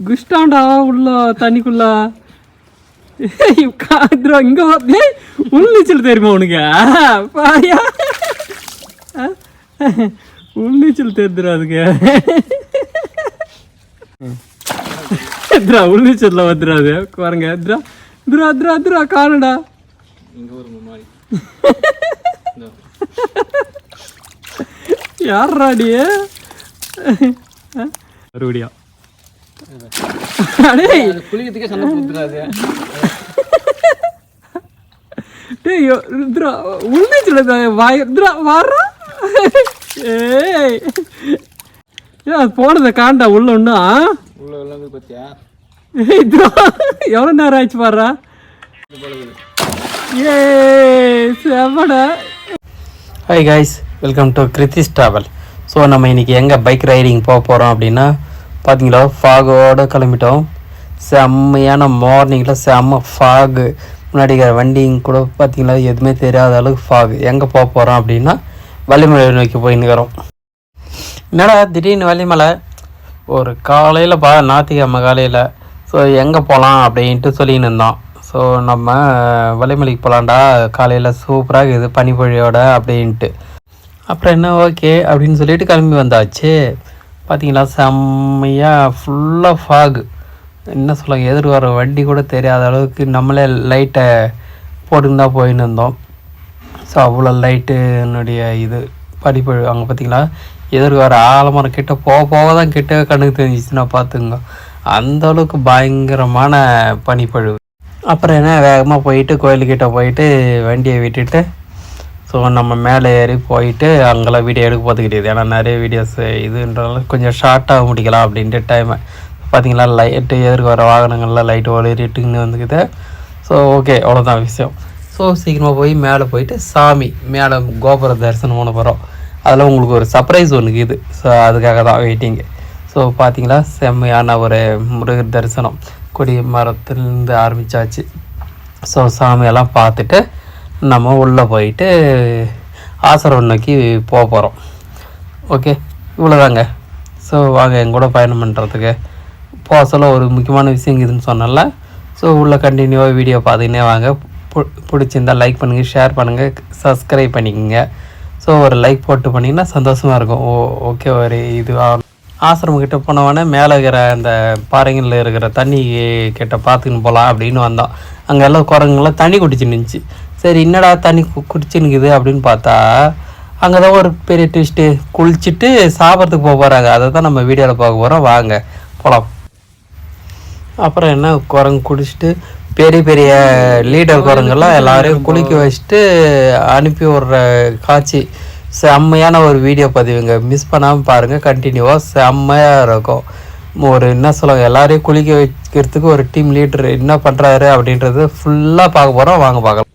குஷ்டாண்டா உள்ள தண்ணிக்குள்ள இங்க உள்நீச்சல் தெரியுமா உனக்கு பாயா உள்நீச்சல் தெரிஞ்சிடும் அதுக்கு எத்ரா உள்நீச்சல்ல வந்துடாது பாருங்க எத்ரா துரா துரா துரா காணுடா யார்ராடி மறுபடியும் குளிக்கிறதுக்கே சண்டை போட்டுறாது. உள்நீச்சல் வாரா போனத காண்டா உள்ள ஒன்றும் உள்ள எல்லாம் பத்தியா எவ்வளோ நேரம் ஆச்சு பாடுறா ஏ செவடா. Hi guys, welcome to Kiruthis travel. So நம்ம இன்றைக்கி எங்கே பைக் ரைடிங் போக போகிறோம் அப்படின்னா பார்த்தீங்களா ஃபாகோடு கிளம்பிட்டோம். செம்மையான மார்னிங்கில் செம்ம ஃபாகு, முன்னாடி வண்டிங்க கூட பார்த்தீங்களா எதுவுமே தெரியாத அளவுக்கு ஃபாகு. எங்கே போக போகிறோம் அப்படின்னா வள்ளிமலை நோக்கி போயின்னுக்கிறோம். என்னடா திடீர்னு வள்ளிமலை ஒரு காலையில் ஞாயிற்றுக்கிழமை காலையில். ஸோ எங்கே போகலாம் அப்படின்ட்டு சொல்லின்னு இருந்தோம். ஸோ நம்ம வள்ளிமலைக்கு போகலான்டா, காலையில் சூப்பராக இருக்குது பனிப்பொழியோட அப்படின்ட்டு. அப்புறம் என்ன ஓகே அப்படின்னு சொல்லிட்டு கிளம்பி வந்தாச்சு. பார்த்தீங்களா செம்மையாக ஃபுல்லாக ஃபாகு, என்ன சொல்லுவாங்க எதிர்க்கு வர வண்டி கூட தெரியாத அளவுக்கு நம்மளே லைட்டை போட்டுன்னு தான் போயின்னு இருந்தோம். ஸோ அவ்வளோ லைட்டு என்னுடைய இது பனிப்பொழி. அங்கே பார்த்தீங்களா எதிர்க்கு வர ஆலமரம் கிட்ட போக தான் கிட்ட கண்ணுக்கு தெரிஞ்சிச்சுன்னா பார்த்துங்க, அந்தளவுக்கு பயங்கரமான பனிப்பொழிவு. அப்புறம் என்ன வேகமாக போயிட்டு கோயிலுக்கிட்ட போயிட்டு வண்டியை விட்டுட்டு ஸோ நம்ம மேலே ஏறி போயிட்டு அங்கெல்லாம் வீடியோ எடுக்க பார்த்துக்கிட்டது. ஏன்னா நிறைய வீடியோஸ் இதுன்றதால கொஞ்சம் ஷார்ட்டாக முடிக்கலாம் அப்படின்ட்டு டைமை. பார்த்தீங்களா லைட்டு எதிர்க்கு வர வாகனங்கள்லாம் லைட்டு ஒளிரிட்டுன்னு வந்துக்குது. ஸோ ஓகே அவ்வளோதான் விஷயம். ஸோ சீக்கிரமாக போய் மேலே போயிட்டு சாமி மேலே கோபுர தரிசனம் பண்ண போகிறோம். அதில் உங்களுக்கு ஒரு சர்ப்ரைஸ் ஒன்று இது. ஸோ அதுக்காக தான் வெயிட்டிங்கு. ஸோ பார்த்தீங்களா செம்மையான ஒரு முருகர் தரிசனம், கொடி மரத்துலேருந்து ஆரம்பித்தாச்சு. ஸோ சாமியெல்லாம் பார்த்துட்டு நம்ம உள்ளே போயிட்டு ஆசிரமம் நோக்கி போக போகிறோம். ஓகே இவ்வளோதாங்க. ஸோ வாங்க என் கூட பயணம் பண்ணுறதுக்கு போக சொல்ல ஒரு முக்கியமான விஷயம் இதுன்னு சொன்னால. ஸோ உள்ளே கண்டினியூவாக வீடியோ பார்த்துக்கினே வாங்க. பிடிச்சிருந்தால் லைக் பண்ணுங்கள், ஷேர் பண்ணுங்கள், சப்ஸ்கிரைப் பண்ணிக்கோங்க. ஸோ ஒரு லைக் போட்டு பண்ணிங்கன்னா சந்தோஷமாக இருக்கும். ஓகே ஒரு இது ஆசிரமக்கிட்ட போனவொடனே மேலே இருக்கிற அந்த பாறைங்களில் இருக்கிற தண்ணி கிட்ட பார்த்துக்கின்னு போகலாம் அப்படின்னு வந்தோம். அங்கே எல்லாம் குரங்குலாம் தண்ணி குடிச்சு நின்றுச்சு. சரி என்னடா தண்ணி குடிச்சுன்னுக்குது அப்படின்னு பார்த்தா அங்கே தான் ஒரு பெரிய ட்விஸ்ட்டு, குளிச்சுட்டு சாப்பிட்றதுக்கு போக போகிறாங்க. அதை தான் நம்ம வீடியோவில் பார்க்க போகிறோம், வாங்க போகலாம். அப்புறம் என்ன குரங்கு குடிச்சிட்டு பெரிய பெரிய லீடர் குரங்கெல்லாம் எல்லாரையும் குளிக்க வச்சுட்டு அனுப்பி விடுற காட்சி செம்மையான ஒரு வீடியோ பதிவுங்க. மிஸ் பண்ணாமல் பாருங்கள், கண்டினியூவாக செம்மையாக இருக்கும். ஒரு என்ன சொல்லுவாங்க எல்லாரையும் குளிக்க வைக்கிறதுக்கு ஒரு டீம் லீடர் என்ன பண்ணுறாரு அப்படின்றது ஃபுல்லாக பார்க்க போகிறோம், வாங்க பார்க்கலாம்.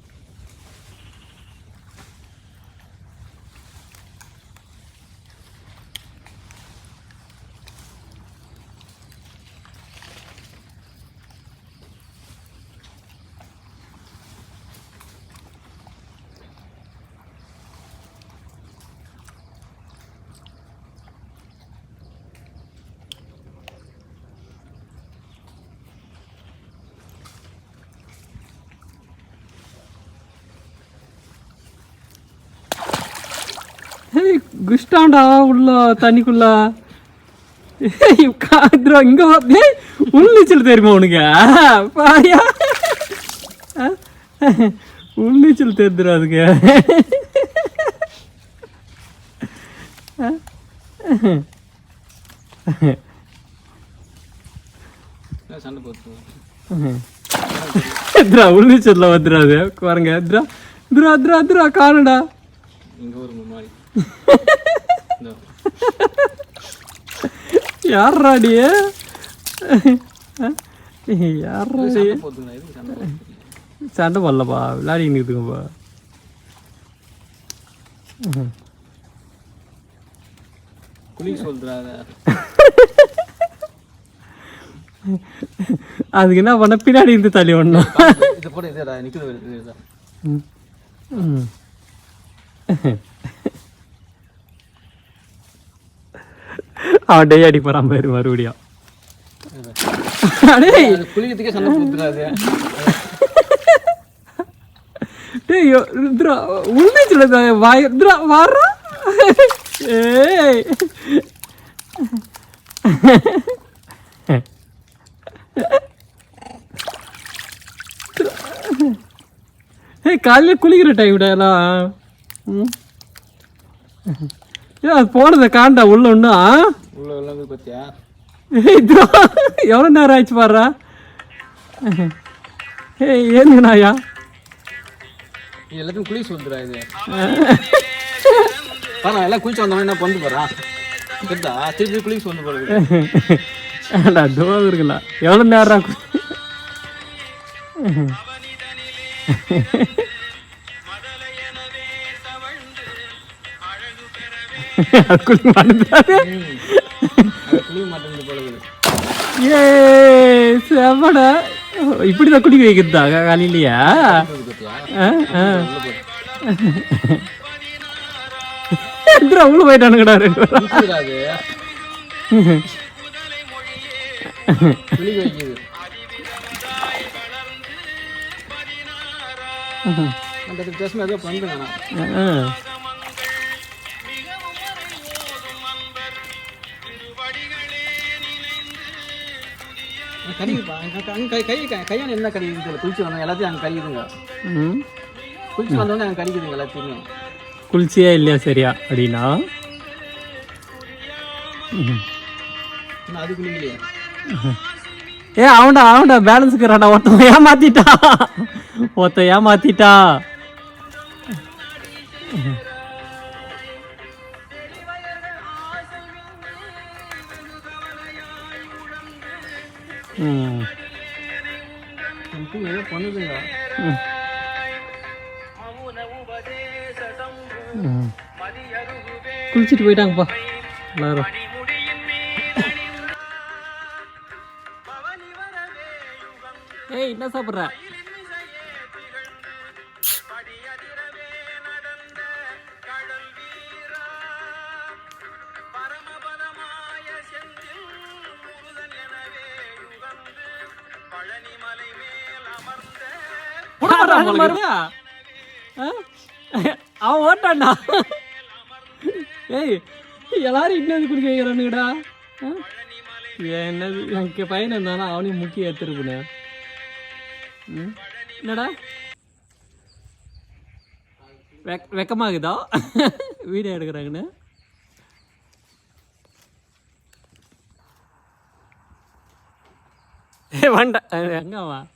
குஷ்டாண்டா உள்ள தண்ணிக்குள்ள இங்க உள்நீச்சல் தெரியுமா உனக்கு பாயா உள்நீச்சல் தெரிஞ்சிடும் அதுக்கு சண்டை போட்டு உள்நீச்சல்ல வந்துடாது பாருங்க எத்ரா துரா துரா துரா காணுடா இங்கே ஒரு முன்னாடி யார்ராடி யார்ராடி சண்டை போடலப்பா, விளையாடின்னு இருக்குதுங்கப்பா. குளிக்க சொல்றாங்க. அதுக்கு என்ன பண்ண பின்னாடி இருந்து தள்ளி ஒண்ணும் இதை போட இதா நிற்குது. அவன் டே அடி போறான் பேரு மறுபடியும். டேய் அது குளிக்கிறதுக்கே சண்டை போட்டுறாது. டேய் ருத்ரா உள்நீச்சல் வாய் ருத்ரா வாரா. ஏய் ஏய் காலையில் குளிக்கிற டைம்டா எல்லாம். ஏன் அது போனதை காண்டா உள்ள ஒன்றா. உள்ள எல்லாம் போய் பார்த்தியா? எவ்வளோ நேரம் ஆயிடுச்சு பாடுறா. ஏய் ஏங்க நாயா இது எல்லாத்தையும் குளிக்க சொல்லுறா. இது நான் எல்லாம் குளிச்சு வந்தவன் என்ன பண்ணு போறான் கேட்டா திருப்பி குளிக்க சொல்லு போறது. அதுவா இருக்குல்ல எவ்வளோ நேரம் குளிக்க மாட்டேன். குளிக்க மாட்டேங்குது போல. ஏ செவடா இப்படிதான் குடிக்க வைக்கிறதா காலையிலையா? உள்ள போயிட்டானுங்கடா ரெண்டு பேரும். குளிக்க வைக்குது. அந்த பேசுமா ஏதோ பண்ணுறேன். கையான என்ன கடிக்குது குளிச்சு வந்தவங்க எல்லாத்தையும் அங்கே கடிக்குதுங்க. குளிச்சு வந்தவங்க அங்கே கடிக்குதுங்க எல்லாத்தையுமே. குளிச்சியா இல்லையா சரியா அப்படின்னா அது குளிக்கலையே. ஏ அவன்டா பேலன்ஸுக்குறான்டா. ஒருத்தன் ஏமாத்திட்டா. ஏதோ பண்ணுதுங்க. குளிச்சுட்டு போயிட்டாங்கப்பா எல்லாரும். ஏய் என்ன சாப்பிட்ற? அவன் ஓட்டான்டா. ஏய் எல்லாரும் இன்னது குடிக்க வைக்கிறானுங்கடா. என்னது எனக்கு பையன் இருந்தானா அவனையும் முக்கிய எடுத்துருக்குண்ணே. என்னடா வெக்கமாகுதா வீடியோ எடுக்கிறாங்கண்ணே? வேண்டாம் எங்க அவன்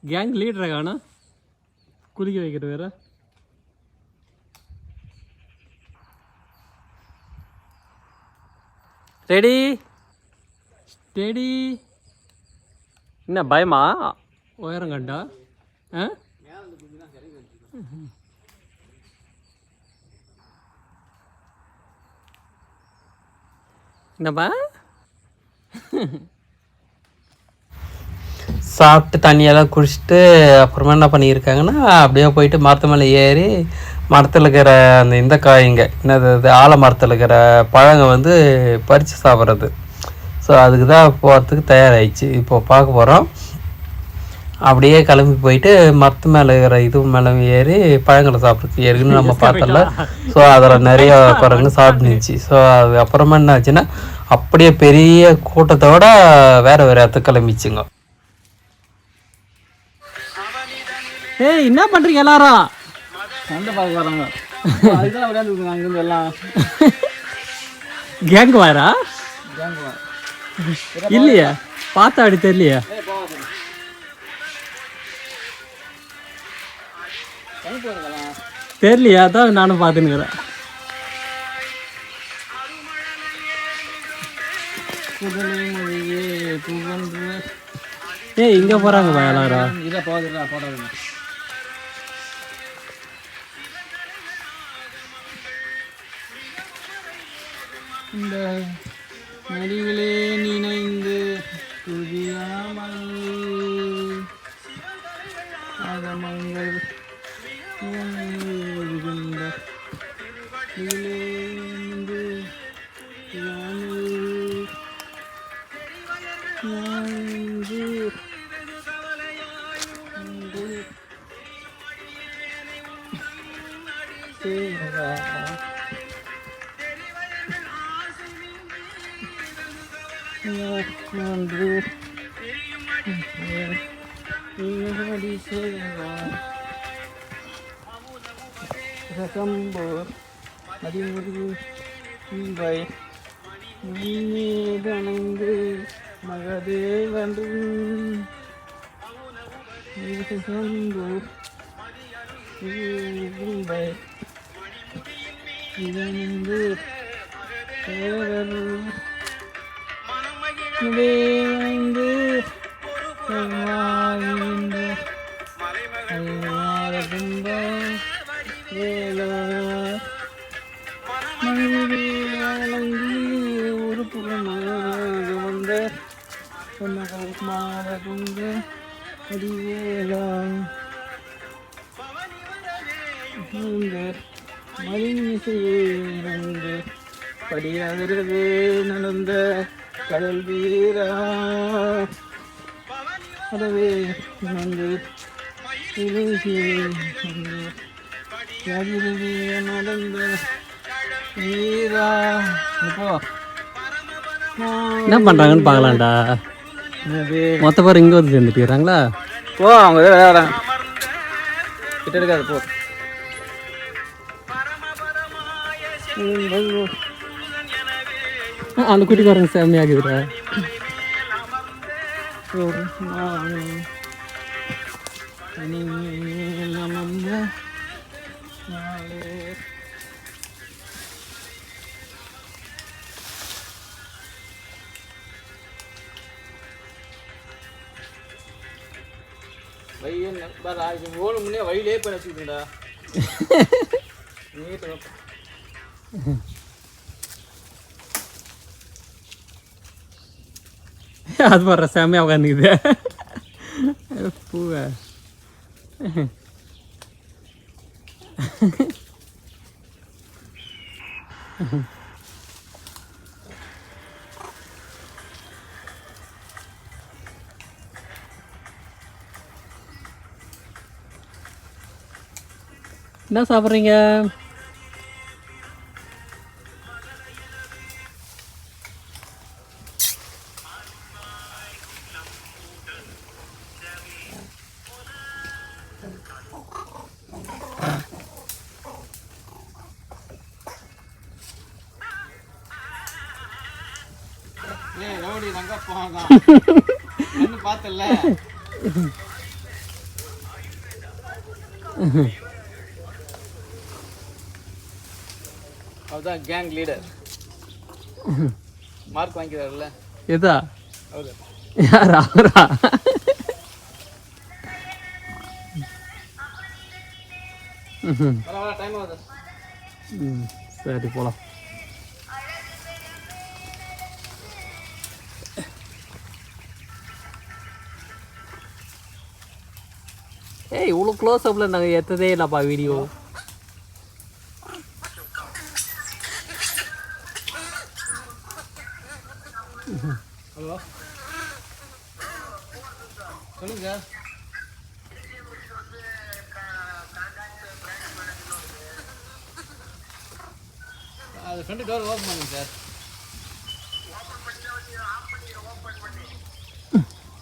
கேங் லீடரை காணா குளிக்க வைக்கிறது வேற. Ready steady. என்ன பயமா உயரம் கண்டா? என்னப்பா சாப்பிட்டு தண்ணியெல்லாம் குடிச்சிட்டு அப்புறமா என்ன பண்ணியிருக்காங்கன்னா அப்படியே போயிட்டு மரத்து மேலே ஏறி மரத்தில் இருக்கிற அந்த இந்த காய்ங்க என்னது ஆல மரத்தில் இருக்கிற பழங்க வந்து பறித்து சாப்பிட்றது. ஸோ அதுக்கு தான் போகிறதுக்கு தயாராகிடுச்சு. இப்போ பார்க்க போகிறோம். அப்படியே கிளம்பி போயிட்டு மரத்து மேலே இருக்கிற இது மேலே ஏறி பழங்களை சாப்பிட்றது. ஏற்கனவே நம்ம பார்த்தல. ஸோ அதில் நிறைய குரங்கு சாப்பிட்டுச்சு. ஸோ அது அப்புறமா என்ன ஆச்சுன்னா அப்படியே பெரிய கூட்டத்தோட வேறு இடத்துக்கு கிளம்பிச்சுங்க. ஏய் என்ன பண்ணுறீங்க எல்லாரும்? சண்டை பார்க்க வராங்க. அதுதான் விளையாண்டுருக்காங்க அங்கேருந்து எல்லாம். கேங்கு வாரா கேங்குவா இல்லையா? பார்த்தா அப்படி தெரியலையா? தெரியலையா? தான் நானும் பார்த்துன்னுக்கிறேன். ஏய் இங்கே போகிறாங்கப்பா எல்லாரும். இதை போதுடா போடாதுங்க. இந்த நடிகளே நினைந்து துதியாமல் அகமங்கள் ஒன்று சம்போ அதிமுரு மும்பை மீதணைந்து மகதேவன்று சம்போ மும்பை இணைந்து இணைந்து ஒரு புறமாக வந்த மாறகுந்த அடிவேளான் மலிசையிலிருந்து படியாகிறது நடந்த கடல் வீரா அதவே வந்து நடந்த வீரா இப்போ என்ன பண்றாங்கன்னு பார்க்கலாம்டா. மொத்த பேர் இங்கே வந்து சேர்ந்துட்டுறாங்களா? போ அவங்க விளையாடுறாங்க கிட்ட இருக்காது போ. அந்த குட்டிக்காரங்க செம்மையாகுதுடா. ஓடு முன்னே வழியிலே போய் வச்சுக்கிட்டா அது பாரு செம்மையாக உட்காந்துக்குது பூவை. என்ன சாப்பிட்றீங்க? ரவுடி ரங்க போங்க பார்த்தல அவர்தான் கேங் லீடர். மார்க் வாங்கிக்கிறாருல்ல. எதா அவரு யாரா? அவரா? பரவாயில்ல டைம் ஆகுது. சரி போகலாம். ஏய் இவ்வளோ க்ளோஸ் அப்பில் நாங்கள் எத்ததே இல்லைப்பா வீடியோ. ஹலோ சொல்லுங்க. அது ஃப்ரண்ட் டோர் ஓப்பன் பண்ணுங்க சார்.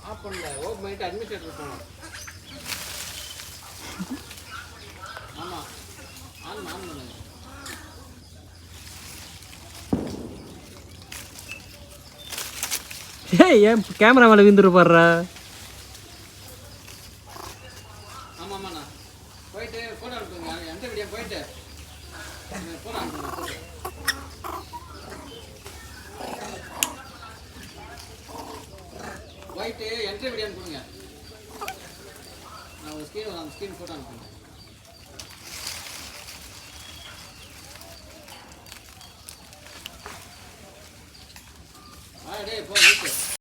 ஆஃப் பண்ணல, ஓப்பன் பண்ணிட்டு அட்மினிஸ்ட்ரேட்டர் போகணும். ஆமாம் ஆன் பண்ணுங்க. ஏய் ஏன் கேமரா மேலே விழுந்துட்டு போடுற? ஆமாம்மாண்ணா போயிட்டு ஃபோட்டோ அனுப்புங்க. எந்த வீடியோ போயிட்டு ஃபோட்டோ அனுப்புங்க. போயிட்டு என்ட்ரி வீடியோ அனுப்புங்க. நான் ஒரு ஸ்க்ரீன் ஃபோட்டோ அனுப்புங்க.